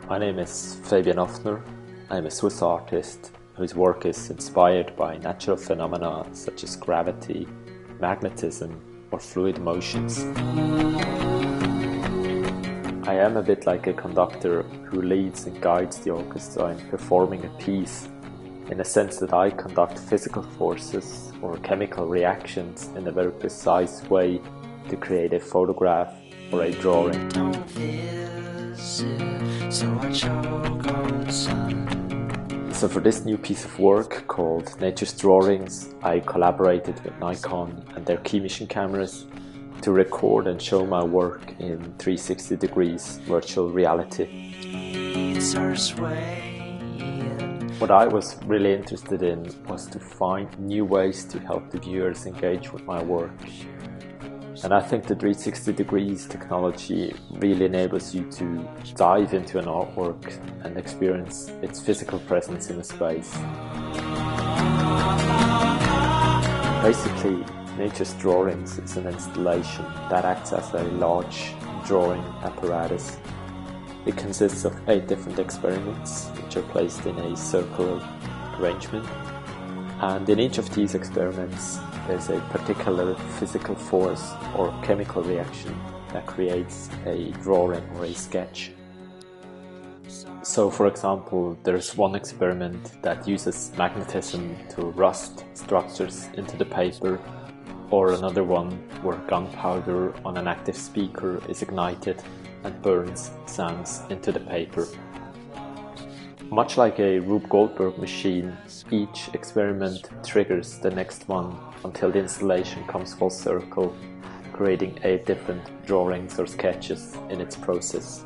My name is Fabian Oefner. I'm a Swiss artist whose work is inspired by natural phenomena such as gravity, magnetism, or fluid motions. I am a bit like a conductor who leads and guides the orchestra in performing a piece, in a sense that I conduct physical forces or chemical reactions in a very precise way to create a photograph or a drawing. So for this new piece of work called Nature's Drawings, I collaborated with Nikon and their key mission cameras to record and show my work in 360 degrees virtual reality. What I was really interested in was to find new ways to help the viewers engage with my work. And I think the 360 degrees technology really enables you to dive into an artwork and experience its physical presence in a space. Basically, Nature's Drawings is an installation that acts as a large drawing apparatus. It consists of 8 different experiments which are placed in a circular arrangement. And in each of these experiments, there's a particular physical force or chemical reaction that creates a drawing or a sketch. So, for example, there's one experiment that uses magnetism to rust structures into the paper, or another one where gunpowder on an active speaker is ignited and burns sounds into the paper. Much like a Rube Goldberg machine, each experiment triggers the next one until the installation comes full circle, creating 8 different drawings or sketches in its process.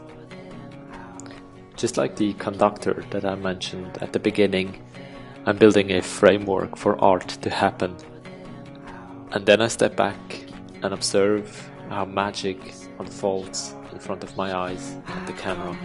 Just like the conductor that I mentioned at the beginning, I'm building a framework for art to happen. And then I step back and observe how magic unfolds in front of my eyes at the camera.